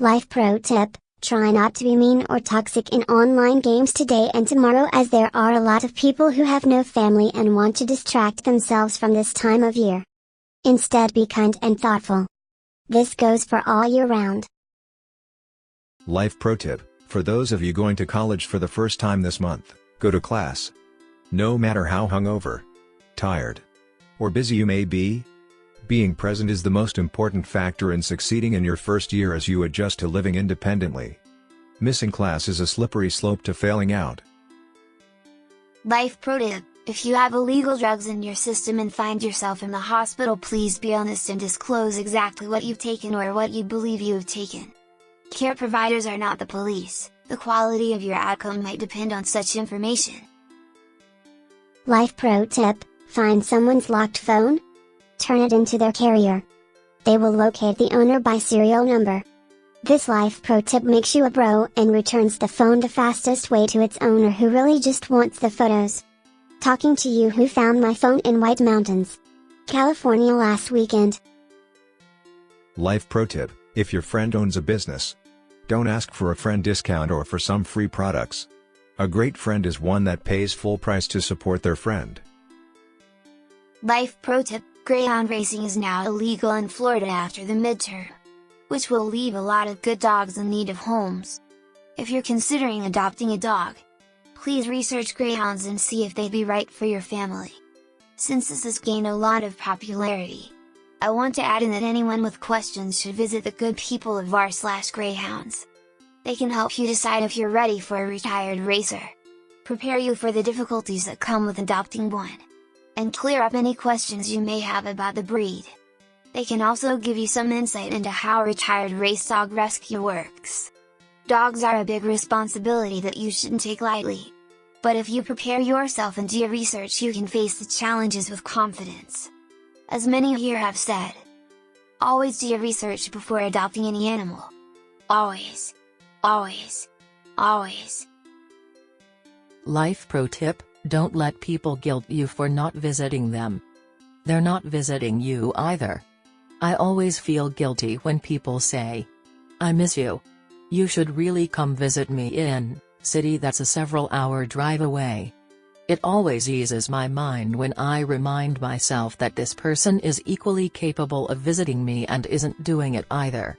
Life Pro Tip: try not to be mean or toxic in online games today and tomorrow, as there are a lot of people who have no family and want to distract themselves from this time of year. Instead, be kind and thoughtful. This goes for all year round. Life Pro Tip: for those of you going to college for the first time this month, go to class. No matter how hungover, tired, or busy you may be, being present is the most important factor in succeeding in your first year as you adjust to living independently. Missing class is a slippery slope to failing out. Life Pro Tip: if you have illegal drugs in your system and find yourself in the hospital, please be honest and disclose exactly what you've taken or what you believe you have taken. Care providers are not the police. The quality of your outcome might depend on such information. Life Pro Tip: find someone's locked phone. Turn it into their carrier. They will locate the owner by serial number. This Life Pro Tip makes you a bro and returns the phone the fastest way to its owner, who really just wants the photos. Talking to you who found my phone in White Mountains, California last weekend. Life Pro Tip: if your friend owns a business, don't ask for a friend discount or for some free products. A great friend is one that pays full price to support their friend. Life Pro Tip: greyhound racing is now illegal in Florida after the midterm, which will leave a lot of good dogs in need of homes. If you're considering adopting a dog, please research greyhounds and see if they'd be right for your family. Since this has gained a lot of popularity, I want to add in that anyone with questions should visit the good people of r/greyhounds. They can help you decide if you're ready for a retired racer, prepare you for the difficulties that come with adopting one, and clear up any questions you may have about the breed. They can also give you some insight into how retired race dog rescue works. Dogs are a big responsibility that you shouldn't take lightly. But if you prepare yourself and do your research, you can face the challenges with confidence. As many here have said, always do your research before adopting any animal. Always. Always. Always. Life Pro Tip: don't let people guilt you for not visiting them. They're not visiting you either. I always feel guilty when people say, "I miss you. You should really come visit me in city that's a several-hour drive away." It always eases my mind when I remind myself that this person is equally capable of visiting me and isn't doing it either.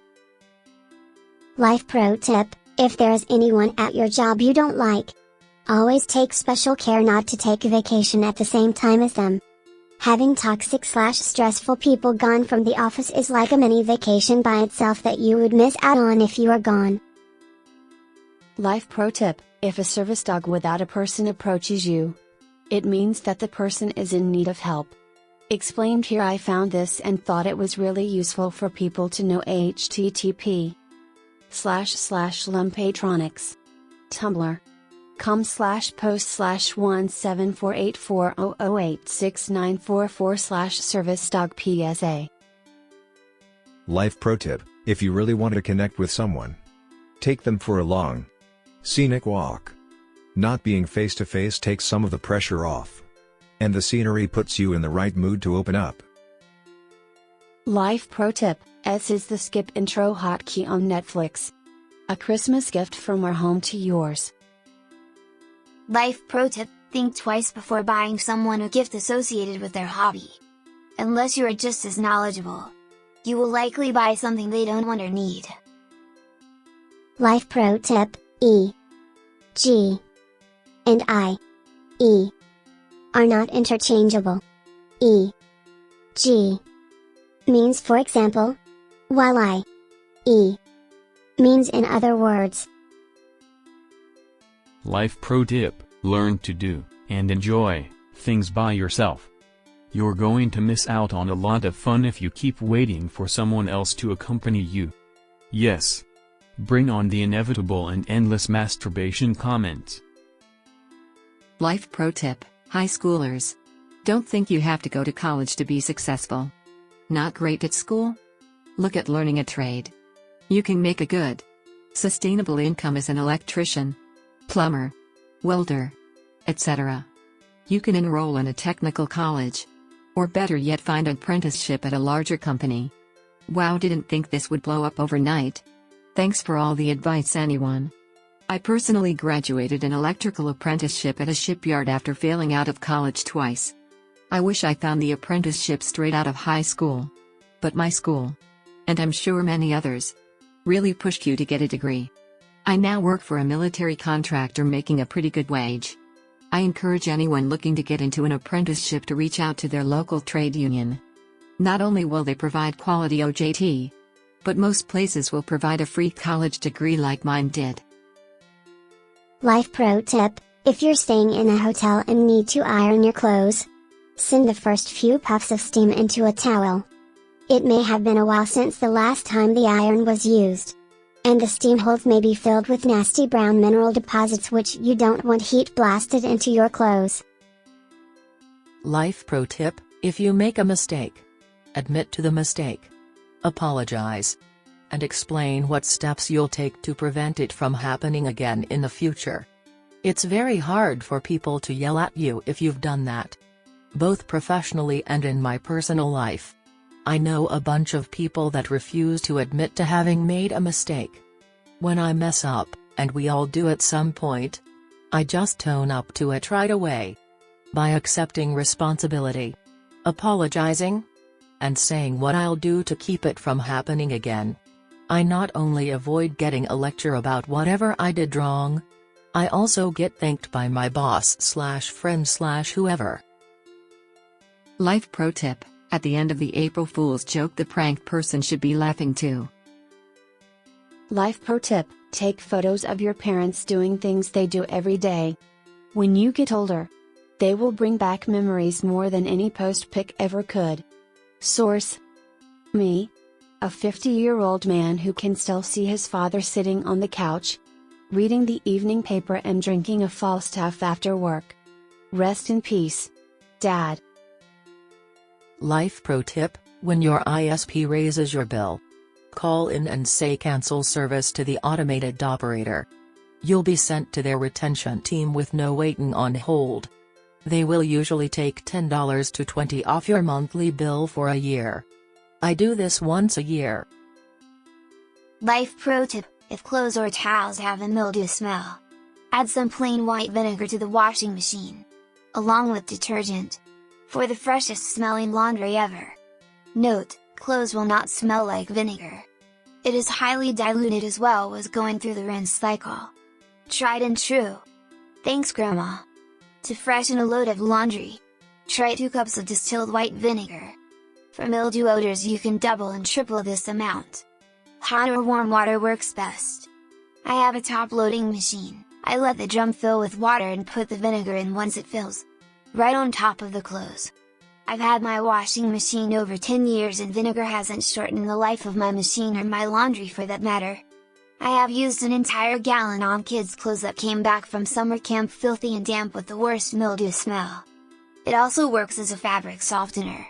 Life Pro Tip: if there's anyone at your job you don't like, always take special care not to take a vacation at the same time as them. Having toxic/stressful people gone from the office is like a mini vacation by itself that you would miss out on if you are gone. Life Pro Tip: if a service dog without a person approaches you, it means that the person is in need of help. Explained here. I found this and thought it was really useful for people to know. http://lumpatronics. Tumblr. com/post/1748400869444/service-dog-PSA. Life Pro Tip: if you really want to connect with someone, take them for a long, scenic walk. Not being face to face takes some of the pressure off, and the scenery puts you in the right mood to open up. Life Pro Tip: S is the skip intro hotkey on Netflix. A Christmas gift from our home to yours. Life Pro Tip: think twice before buying someone a gift associated with their hobby. Unless you are just as knowledgeable, you will likely buy something they don't want or need. Life Pro Tip: E, G, and I, E, are not interchangeable. E, G, means for example, while I, E, means in other words. Life Pro Tip: learn to do, and enjoy, things by yourself. You're going to miss out on a lot of fun if you keep waiting for someone else to accompany you. Yes. Bring on the inevitable and endless masturbation comments. Life Pro Tip: high schoolers. Don't think you have to go to college to be successful. Not great at school? Look at learning a trade. You can make a good, sustainable income as an electrician, plumber, welder, etc. You can enroll in a technical college, or better yet, find an apprenticeship at a larger company. Wow, didn't think this would blow up overnight. Thanks for all the advice, anyone. I personally graduated an electrical apprenticeship at a shipyard after failing out of college twice. I wish I found the apprenticeship straight out of high school. But my school, and I'm sure many others, really pushed you to get a degree. I now work for a military contractor making a pretty good wage. I encourage anyone looking to get into an apprenticeship to reach out to their local trade union. Not only will they provide quality OJT, but most places will provide a free college degree like mine did. Life pro tip: if you're staying in a hotel and need to iron your clothes, send the first few puffs of steam into a towel. It may have been a while since the last time the iron was used, and the steam holes may be filled with nasty brown mineral deposits which you don't want heat blasted into your clothes. Life pro tip: if you make a mistake, admit to the mistake, apologize, and explain what steps you'll take to prevent it from happening again in the future. It's very hard for people to yell at you if you've done that. Both professionally and in my personal life, I know a bunch of people that refuse to admit to having made a mistake. When I mess up, and we all do at some point, I just tone up to it right away. By accepting responsibility, apologizing, and saying what I'll do to keep it from happening again, I not only avoid getting a lecture about whatever I did wrong, I also get thanked by my boss/friend/whoever. Life pro tip: at the end of the April Fool's joke, the pranked person should be laughing too. Life pro tip: take photos of your parents doing things they do every day. When you get older, they will bring back memories more than any post pic ever could. Source: me. A 50-year-old man who can still see his father sitting on the couch, reading the evening paper and drinking a Falstaff after work. Rest in peace, Dad. Life pro tip: when your ISP raises your bill, call in and say cancel service to the automated operator. You'll be sent to their retention team with no waiting on hold. They will usually take $10 to $20 off your monthly bill for a year. I do this once a year. Life pro tip: if clothes or towels have a mildew smell, add some plain white vinegar to the washing machine, along with detergent, for the freshest smelling laundry ever. Note: clothes will not smell like vinegar. It is highly diluted as well as going through the rinse cycle. Tried and true. Thanks, Grandma. To freshen a load of laundry, try 2 cups of distilled white vinegar. For mildew odors you can double and triple this amount. Hot or warm water works best. I have a top-loading machine. I let the drum fill with water and put the vinegar in once it fills, right on top of the clothes. I've had my washing machine over 10 years and vinegar hasn't shortened the life of my machine or my laundry for that matter. I have used an entire gallon on kids' clothes that came back from summer camp filthy and damp with the worst mildew smell. It also works as a fabric softener.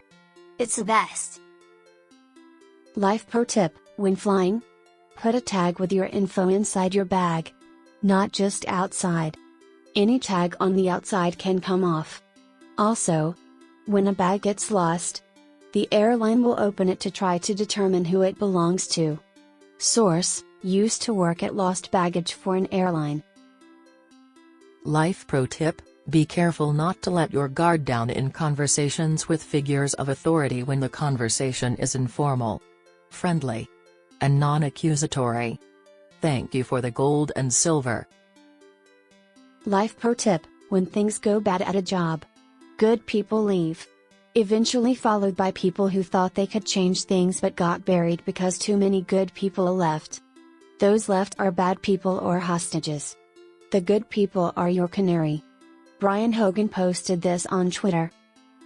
It's the best. Life pro tip: when flying, put a tag with your info inside your bag. Not just outside. Any tag on the outside can come off. Also, when a bag gets lost, the airline will open it to try to determine who it belongs to. Source: used to work at lost baggage for an airline. Life pro tip: be careful not to let your guard down in conversations with figures of authority when the conversation is informal, friendly, and non-accusatory. Thank you for the gold and silver. Life pro tip: when things go bad at a job, good people leave. Eventually followed by people who thought they could change things but got buried because too many good people left. Those left are bad people or hostages. The good people are your canary. Brian Hogan posted this on Twitter.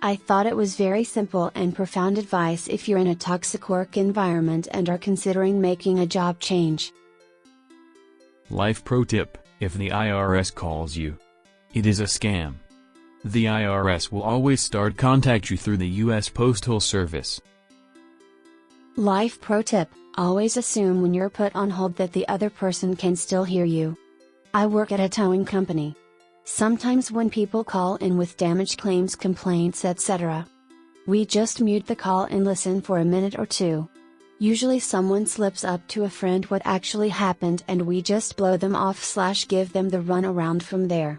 I thought it was very simple and profound advice if you're in a toxic work environment and are considering making a job change. Life pro tip: if the IRS calls you, it is a scam. The IRS will always start contact you through the U.S. Postal Service. Life pro tip: always assume when you're put on hold that the other person can still hear you. I work at a towing company. Sometimes when people call in with damage claims, complaints, etc., we just mute the call and listen for a minute or two. Usually someone slips up to a friend what actually happened and we just blow them off / give them the runaround from there.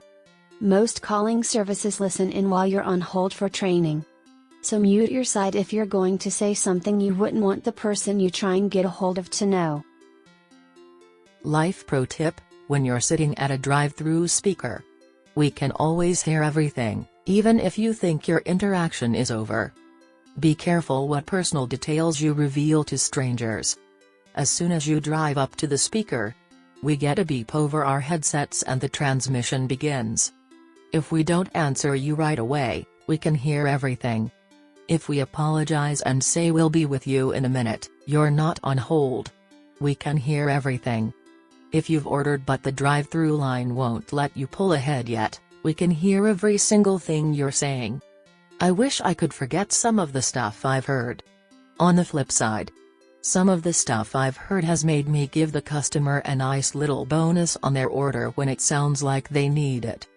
Most calling services listen in while you're on hold for training. So mute your side if you're going to say something you wouldn't want the person you try and get a hold of to know. Life pro tip: when you're sitting at a drive-through speaker, we can always hear everything, even if you think your interaction is over. Be careful what personal details you reveal to strangers. As soon as you drive up to the speaker, we get a beep over our headsets and the transmission begins. If we don't answer you right away, we can hear everything. If we apologize and say we'll be with you in a minute, you're not on hold. We can hear everything. If you've ordered but the drive-through line won't let you pull ahead yet, we can hear every single thing you're saying. I wish I could forget some of the stuff I've heard. On the flip side, some of the stuff I've heard has made me give the customer a nice little bonus on their order when it sounds like they need it.